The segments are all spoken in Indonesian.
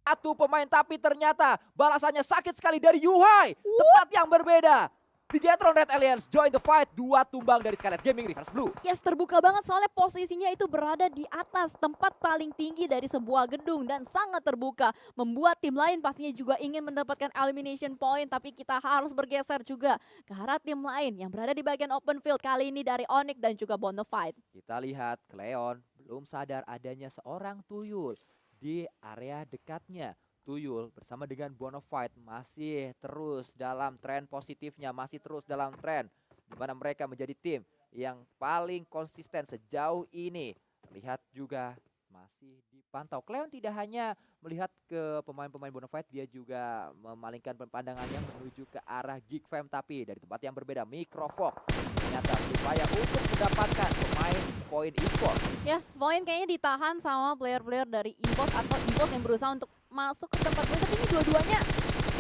satu pemain, tapi ternyata balasannya sakit sekali dari Yuhai. Tempat yang berbeda. Bigetron Red Alliance join the fight. 2 tumbang dari Scarlet Gaming Reverse Blue. Yes, terbuka banget soalnya posisinya itu berada di atas tempat paling tinggi dari sebuah gedung dan sangat terbuka. Membuat tim lain pastinya juga ingin mendapatkan elimination point, tapi kita harus bergeser juga ke arah tim lain yang berada di bagian open field. Kali ini dari Onyx dan juga Bonafide. Kita lihat Cleon belum sadar adanya seorang tuyul di area dekatnya. Tuyul bersama dengan Bonafide masih terus dalam tren positifnya, masih terus dalam tren di mana mereka menjadi tim yang paling konsisten sejauh ini. Lihat juga masih dipantau. Cleon tidak hanya melihat ke pemain-pemain Bonafide, dia juga memalingkan pandangannya menuju ke arah Geek Fam, tapi dari tempat yang berbeda. Microfox ternyata berupaya untuk mendapatkan pemain poin e-sport. Ya, poin kayaknya ditahan sama player-player dari EVOS atau EVOS yang berusaha untuk masuk ke tempat poin. Tapi ini dua-duanya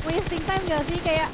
wasting time gak sih? Kayak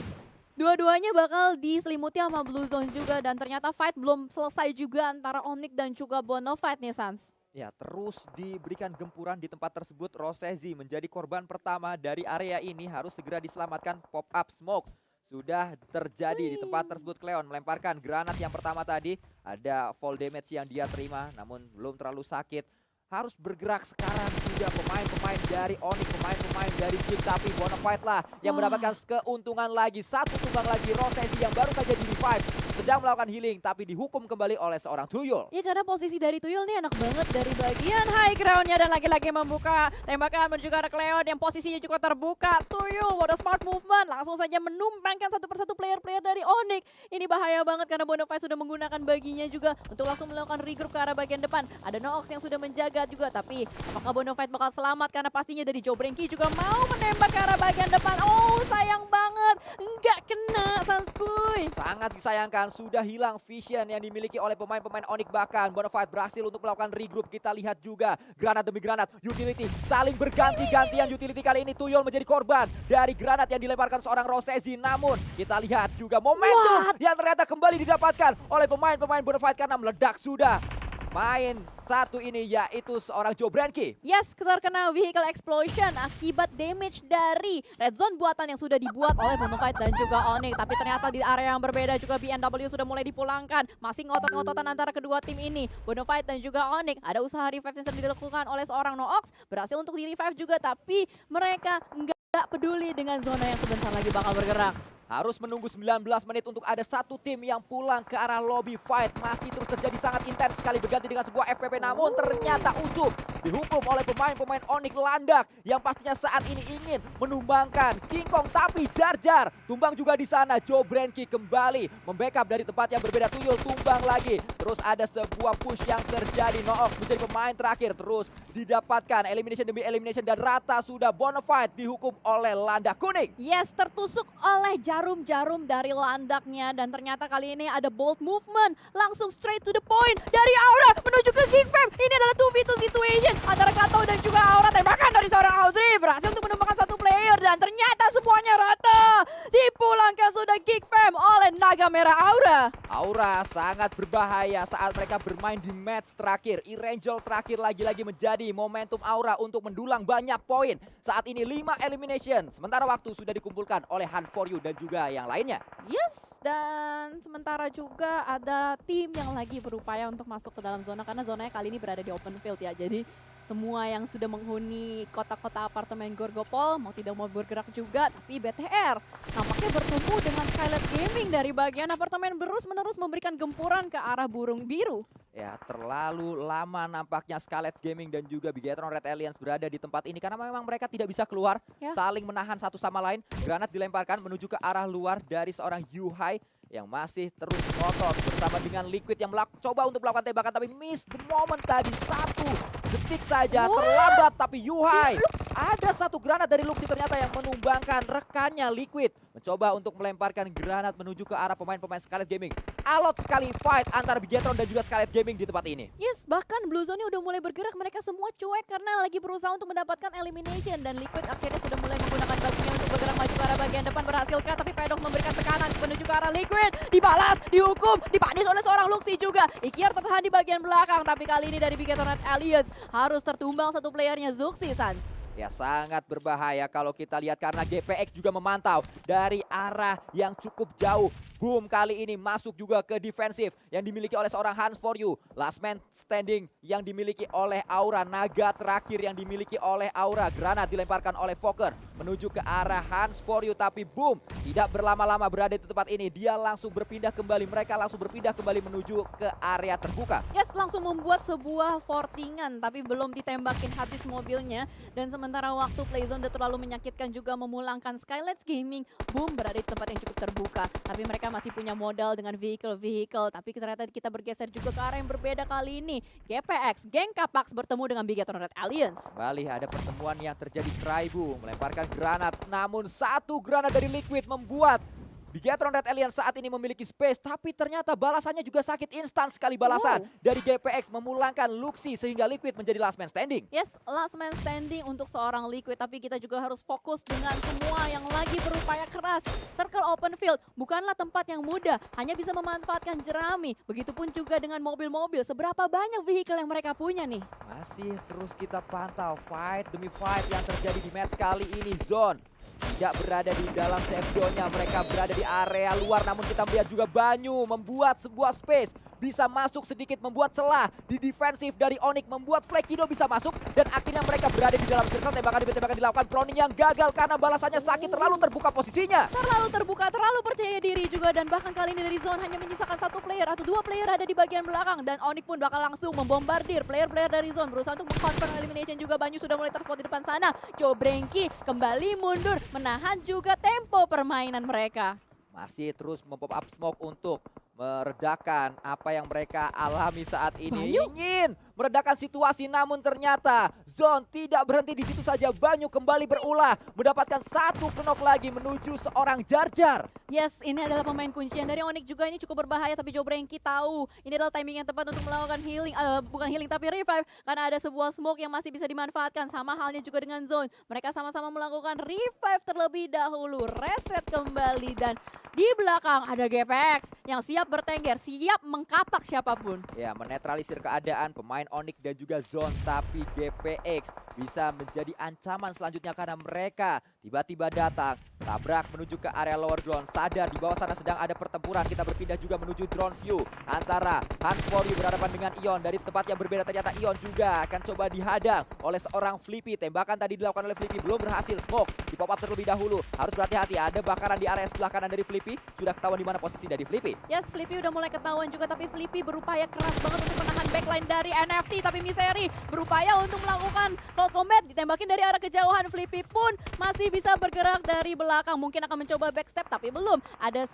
dua-duanya bakal diselimuti sama Blue Zone juga. Dan ternyata fight belum selesai juga antara Onyx dan juga Bonafide nih, Sans. Ya, terus diberikan gempuran di tempat tersebut. Rosezi menjadi korban pertama dari area ini, harus segera diselamatkan. Pop up smoke sudah terjadi di tempat tersebut. Cleon melemparkan granat yang pertama tadi. Ada fall damage yang dia terima, namun belum terlalu sakit. Harus bergerak sekarang juga pemain-pemain dari Onyx, pemain-pemain dari Geek, tapi Bonafide lah yang mendapatkan keuntungan lagi. 1 tumbang lagi. Rosezi yang baru saja di revive sedang melakukan healing, tapi dihukum kembali oleh seorang tuyul. Ya, karena posisi dari tuyul nih enak banget dari bagian high groundnya dan lagi-lagi membuka tembakan menuju ke arah Cleon yang posisinya juga terbuka. Tuyul, what a smart movement, langsung saja menumpangkan satu persatu player-player dari Onyx. Ini bahaya banget karena Bonafide sudah menggunakan baginya juga untuk langsung melakukan regroup ke arah bagian depan. Ada Noox yang sudah menjaga juga, tapi apakah Bonafide bakal selamat karena pastinya dari Jobrenki juga mau menembak ke arah bagian depan. Oh, sayang banget, nggak kena Sanskuy. Sangat disayangkan, sudah hilang vision yang dimiliki oleh pemain-pemain Onyx. Bahkan Bonafide berhasil untuk melakukan regroup. Kita lihat juga granat demi granat, utility saling berganti-gantian. Utility kali ini Tuyul menjadi korban dari granat yang dilemparkan seorang Rosezi. Namun kita lihat juga momentum yang ternyata kembali didapatkan oleh pemain-pemain Bonafide karena meledak sudah main satu ini, yaitu seorang Jobrenki. Yes, terkena vehicle explosion akibat damage dari red zone buatan yang sudah dibuat oleh Bonafide dan juga Onyx. Tapi ternyata di area yang berbeda juga BNW sudah mulai dipulangkan. Masih ngotot-ngototan antara kedua tim ini. Bonafide dan juga Onyx. Ada usaha revive yang sedang dilakukan oleh seorang Noox. Berhasil untuk di-revive juga, tapi mereka nggak peduli dengan zona yang sebentar lagi bakal bergerak. Harus menunggu 19 menit untuk ada satu tim yang pulang ke arah lobby fight. Masih terus terjadi sangat intens sekali, berganti dengan sebuah FPP. Namun ternyata Ucup dihukum oleh pemain-pemain Onyx Landak yang pastinya saat ini ingin menumbangkan King Kong, tapi Jar tumbang juga di sana. Jobrenki kembali membackup dari tempat yang berbeda. Tuyul tumbang lagi. Terus ada sebuah push yang terjadi. Noox menjadi pemain terakhir, terus didapatkan elimination demi elimination dan rata sudah. Bonafide dihukum oleh Landak kuning. Yes, tertusuk oleh jarum-jarum dari landaknya dan ternyata kali ini ada bold movement langsung straight to the point dari Aura menuju ke Geek Fam. Ini adalah 2v2 situation antara Kato dan juga Aura. Tembakan dari seorang Audrey berhasil untuk menemukan satu player dan ternyata semuanya rata. Dipulangkan sudah Geek Fam oleh Naga Merah Aura. Aura sangat berbahaya saat mereka bermain di match terakhir. Erangel terakhir lagi-lagi menjadi momentum Aura untuk mendulang banyak poin. Saat ini 5 elimination. Sementara waktu sudah dikumpulkan oleh Hunt for You dan juga yang lainnya. Yes, dan sementara juga ada tim yang lagi berupaya untuk masuk ke dalam zona karena zonanya kali ini berada di open field ya. Jadi semua yang sudah menghuni kota-kota apartemen Gorgopol mau tidak mau bergerak juga, tapi BTR nampaknya bertemu dengan Skylet Gaming dari bagian apartemen terus-menerus memberikan gempuran ke arah burung biru. Ya, terlalu lama nampaknya Scarlet Gaming dan juga Bigetron Red Alliance berada di tempat ini karena memang mereka tidak bisa keluar, saling menahan satu sama lain. Granat dilemparkan menuju ke arah luar dari seorang Yuhai yang masih terus ngotot bersama dengan Liquid yang coba untuk melakukan tembakan tapi miss the moment tadi. 1 detik saja terlambat, tapi Yuhai ada satu granat dari Luxi ternyata yang menumbangkan rekannya. Liquid mencoba untuk melemparkan granat menuju ke arah pemain-pemain Scarlet Gaming. Alot sekali fight antara Bigetron dan juga Scarlet Gaming di tempat ini. Yes, bahkan Blue Zone-nya udah mulai bergerak, mereka semua cuek karena lagi berusaha untuk mendapatkan elimination dan Liquid akhirnya sudah mulai menggunakan baginya untuk bergerak maju ke arah bagian depan. Berhasilkah? Tapi Pedok memberikan tekanan menuju ke arah Liquid, dibalas, dihukum, dipanis oleh seorang Luxi juga. Ikiar tertahan di bagian belakang, tapi kali ini dari Bigetron Red Alliance harus tertumbang satu playernya, Zuxi, Sans. Ya sangat berbahaya kalau kita lihat karena GPX juga memantau dari arah yang cukup jauh. Boom kali ini masuk juga ke defensif yang dimiliki oleh seorang Hans For You. Last man standing yang dimiliki oleh Aura. Naga terakhir yang dimiliki oleh Aura. Granat dilemparkan oleh Fokker menuju ke arah Hans For You. Tapi boom tidak berlama-lama berada di tempat ini. Dia langsung berpindah kembali. Mereka langsung berpindah kembali menuju ke area terbuka. Yes, langsung membuat sebuah fortingan tapi belum ditembakin habis mobilnya. Dan sementara waktu Playzone udah terlalu menyakitkan juga memulangkan Skylights Gaming. Boom berada di tempat yang cukup terbuka. Tapi mereka masih punya modal dengan vehicle. Tapi ternyata kita bergeser juga ke arah yang berbeda kali ini. GPX, Geng Capax bertemu dengan Bigatron Red Alliance. Kembali ada pertemuan yang terjadi. Kraibu melemparkan granat. Namun satu granat dari Liquid membuat Bigatron Red Alliance saat ini memiliki space, tapi ternyata balasannya juga sakit. Instan sekali balasan dari GPX memulangkan Luxi sehingga Liquid menjadi last man standing. Yes, last man standing untuk seorang Liquid, tapi kita juga harus fokus dengan semua yang lagi berupaya keras. Circle open field bukanlah tempat yang mudah, hanya bisa memanfaatkan jerami. Begitupun juga dengan mobil-mobil, seberapa banyak vehicle yang mereka punya nih. Masih terus kita pantau fight demi fight yang terjadi di match kali ini. Zone tidak berada di dalam safe zone-nya, mereka berada di area luar. Namun kita melihat juga Banyu membuat sebuah space, bisa masuk sedikit, membuat celah di defensif dari Onyx, membuat Flekido bisa masuk. Dan akhirnya mereka berada di dalam circle, tembakan demi tembakan dilakukan. Proning yang gagal karena balasannya sakit, terlalu terbuka posisinya. Terlalu terbuka, terlalu percaya diri juga. Dan bahkan kali ini dari zone hanya menyisakan satu player atau dua player ada di bagian belakang. Dan Onyx pun bakal langsung membombardir player-player dari zone. Berusaha untuk meng-confirm elimination juga. Banyu sudah mulai terspot di depan sana. Cobrenki kembali mundur, menahan juga tempo permainan mereka. Masih terus mempop up smoke untuk meredakan apa yang mereka alami saat ini. Banyu ingin meredakan situasi, namun ternyata Zone tidak berhenti di situ saja. Banyu kembali berulah, mendapatkan satu knock lagi menuju seorang Jar-Jar. Yes, ini adalah pemain kuncian dari Onyx juga. Ini cukup berbahaya, tapi Cobrenki tahu ini adalah timing yang tepat untuk melakukan healing, bukan healing tapi revive, karena ada sebuah smoke yang masih bisa dimanfaatkan. Sama halnya juga dengan Zone, mereka sama-sama melakukan revive terlebih dahulu, reset kembali. Dan di belakang ada GPX yang siap bertengger, siap mengkapak siapapun. Ya, menetralisir keadaan pemain Onyx dan juga Zone. Tapi GPX bisa menjadi ancaman selanjutnya karena mereka tiba-tiba datang, tabrak menuju ke area lower ground. Sadar di bawah sana sedang ada pertempuran. Kita berpindah juga menuju drone view antara Hans For You berhadapan dengan Ion. Dari tempat yang berbeda ternyata Ion juga akan coba dihadang oleh seorang Flippy. Tembakan tadi dilakukan oleh Flippy belum berhasil. Smoke di pop up terlebih dahulu. Harus berhati-hati, ada bakaran di area sebelah kanan dari Flippy. Sudah ketahuan di mana posisi dari Flippy. Yes, Flippy udah mulai ketahuan juga, tapi Flippy berupaya keras banget untuk menahan backline dari NFT. Tapi Misery berupaya untuk melakukan close combat, ditembakin dari arah kejauhan. Flippy pun masih bisa bergerak dari belakang, mungkin akan mencoba backstep tapi belum. Ada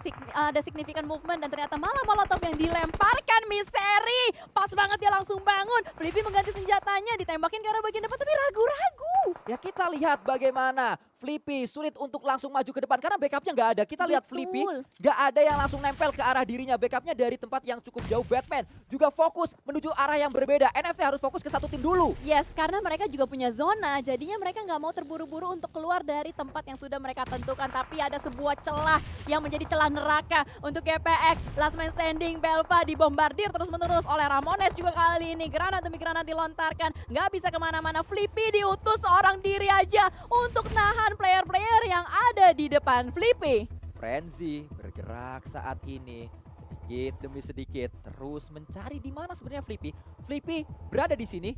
signifikan movement dan ternyata malah molotov yang dilemparkan Misery. Pas banget dia langsung bangun. Flippy mengganti senjatanya, ditembakin ke arah bagian depan tapi ragu-ragu. Ya kita lihat bagaimana Flippy sulit untuk langsung maju ke depan karena backupnya nggak ada. Kita lihat Flippy nggak ada yang langsung nempel ke arah dirinya. Backupnya dari tempat yang cukup jauh. Batman juga fokus menuju arah yang berbeda. NFC harus fokus ke satu tim dulu. Yes, karena mereka juga punya zona, jadinya mereka nggak mau terburu-buru untuk keluar dari tempat yang sudah mereka tentukan. Tapi ada sebuah celah yang menjadi celah neraka untuk GPX. Last man standing, Belva dibombardir terus-menerus oleh Ramones juga kali ini. Granat demi granat dilontarkan, nggak bisa kemana-mana. Flippy diutus seorang diri aja untuk nahan player-player yang ada di depan Flippy. Frenzy bergerak saat ini sedikit demi sedikit terus mencari di mana sebenarnya Flippy. Flippy berada di sini.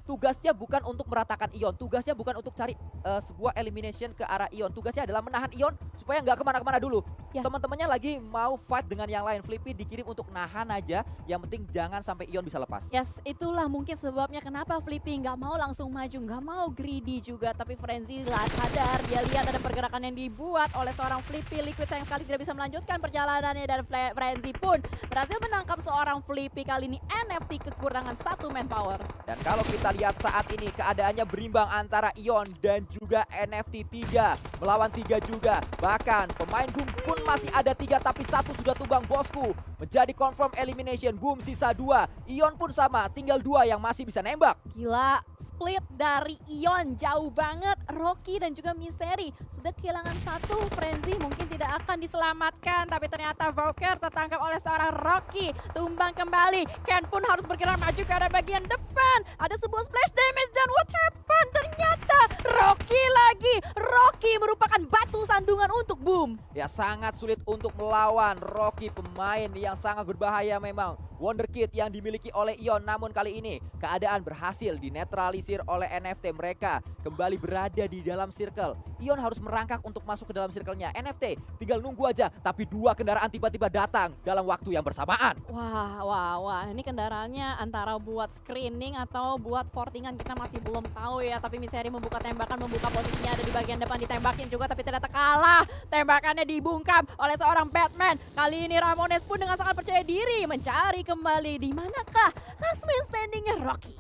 Tugasnya bukan untuk meratakan Ion, tugasnya bukan untuk cari sebuah elimination ke arah Ion. Tugasnya adalah menahan Ion supaya nggak kemana-kemana dulu. Ya. Teman-temannya lagi mau fight dengan yang lain. Flippy dikirim untuk nahan aja, yang penting jangan sampai Ion bisa lepas. Yes, itulah mungkin sebabnya kenapa Flippy nggak mau langsung maju, nggak mau greedy juga. Tapi Frenzy lah sadar, dia lihat ada pergerakan yang dibuat oleh seorang Flippy. Liquid sayang sekali tidak bisa melanjutkan perjalanannya dan Frenzy pun berhasil menangkap seorang Flippy. Kali ini NFT kekurangan satu manpower. Dan kalau kita lihat saat ini keadaannya berimbang antara Ion dan juga NFT 3 melawan 3 juga. Bahkan pemain Boom pun masih ada 3 tapi satu sudah tumbang bosku. Menjadi confirm elimination. Boom sisa 2. Ion pun sama, tinggal 2 yang masih bisa nembak. Gila, split dari Ion. Jauh banget. Rocky dan juga Misery sudah kehilangan satu. Frenzy mungkin tidak akan diselamatkan. Tapi ternyata Valker tertangkap oleh seorang Rocky. Tumbang kembali. Ken pun harus bergerak maju ke arah bagian depan. Ada sebuah splash damage dan what happened? Ternyata Rocky lagi. Rocky merupakan batu sandungan untuk Boom. Ya sangat sulit untuk melawan Rocky, pemain yang sangat berbahaya memang. Wonderkid yang dimiliki oleh Ion, namun kali ini keadaan berhasil dinetralisir oleh NFT. Mereka kembali berada di dalam circle. Ion harus merangkak untuk masuk ke dalam circle-nya. NFT tinggal nunggu aja, tapi dua kendaraan tiba-tiba datang dalam waktu yang bersamaan. Wah, ini kendaraannya antara buat screening atau buat fortingan kita masih belum tahu ya. Tapi Misery membuka tembakan, membuka posisinya ada di bagian depan, ditembakin juga tapi ternyata kalah. Tembakannya dibungkam oleh seorang Batman. Kali ini Ramones pun dengan sangat percaya diri mencari kembali di manakah last man standingnya Rocky.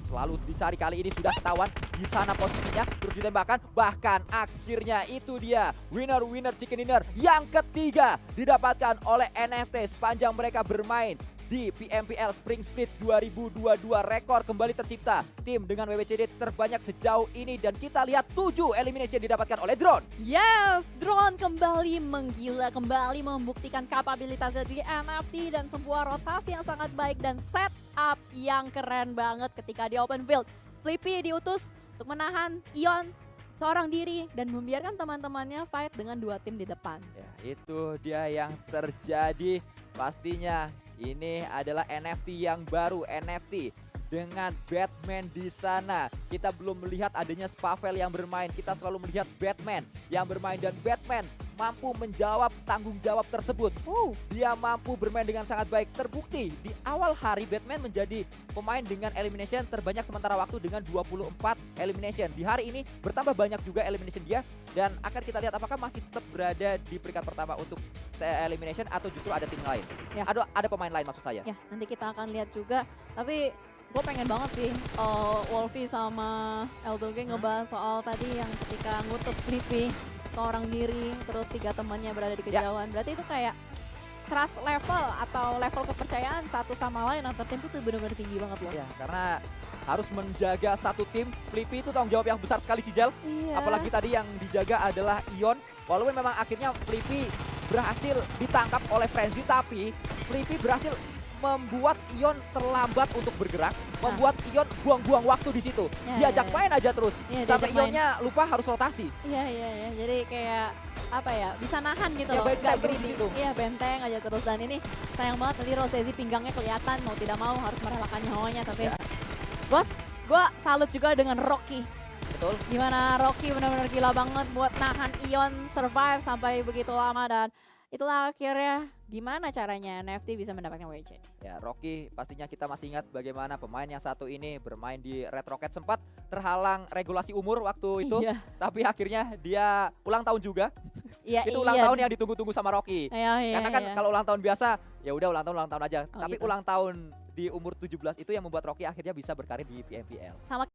Selalu dicari, kali ini sudah ketahuan di sana posisinya, terus ditembakkan. Bahkan akhirnya itu dia winner chicken dinner yang ketiga didapatkan oleh NFT sepanjang mereka bermain di PMPL Spring Split 2022. Rekor kembali tercipta, tim dengan WWCD terbanyak sejauh ini, dan kita lihat 7 elimination didapatkan oleh Drone. Yes, Drone kembali menggila, kembali membuktikan kapabilitas dari NFT dan sebuah rotasi yang sangat baik dan setup yang keren banget ketika di open field. Flippy diutus untuk menahan Ion seorang diri dan membiarkan teman-temannya fight dengan dua tim di depan. Ya, itu dia yang terjadi. Pastinya ini adalah NFT yang baru, NFT dengan Batman di sana. Kita belum melihat adanya Spavel yang bermain. Kita selalu melihat Batman yang bermain, dan Batman mampu menjawab tanggung jawab tersebut. Dia mampu bermain dengan sangat baik. Terbukti di awal hari Batman menjadi pemain dengan elimination terbanyak sementara waktu dengan 24 elimination. Di hari ini bertambah banyak juga elimination dia, dan akan kita lihat apakah masih tetap berada di peringkat pertama untuk elimination atau justru ada tim lain. Ya. Ada pemain lain maksud saya. Ya, nanti kita akan lihat juga. Tapi gue pengen banget sih Wolfie sama Eldoge ngebahas soal tadi yang ketika ngutus Flippy seorang diri, terus 3 temannya berada di kejauhan. Berarti itu kayak trust level atau level kepercayaan satu sama lain antar tim itu benar-benar tinggi banget loh. Ya, karena harus menjaga satu tim. Flippy itu tanggung jawab yang besar sekali, Cijal. Iya. Apalagi tadi yang dijaga adalah Ion. Walaupun memang akhirnya Flippy berhasil ditangkap oleh Frenzy, tapi Flippy berhasil membuat Ion terlambat untuk bergerak, membuat Ion buang-buang waktu di situ. Diajak main aja terus, sampai Ionnya lupa harus rotasi. Iya. Jadi kayak apa ya, bisa nahan gitu Ya, loh. benteng terus di situ. Iya, benteng aja terus. Dan ini sayang banget tadi Rosezi pinggangnya kelihatan mau tidak mau harus merelakan nyawanya. Tapi bos, gue salut juga dengan Rocky. Betul. Dimana Rocky benar-benar gila banget buat nahan Ion survive sampai begitu lama, dan itulah akhirnya gimana caranya NFT bisa mendapatkan WC. Ya, Rocky pastinya kita masih ingat bagaimana pemain yang satu ini bermain di Red Rocket, sempat terhalang regulasi umur waktu itu. Iya. Tapi akhirnya dia ulang tahun juga. Iya, Itu ulang tahun yang ditunggu-tunggu sama Rocky. Iya. Karena kan kalau ulang tahun biasa ya udah ulang tahun aja. Oh, Tapi gitu. ulang tahun di umur 17 itu yang membuat Rocky akhirnya bisa berkarir di PMPL. Sama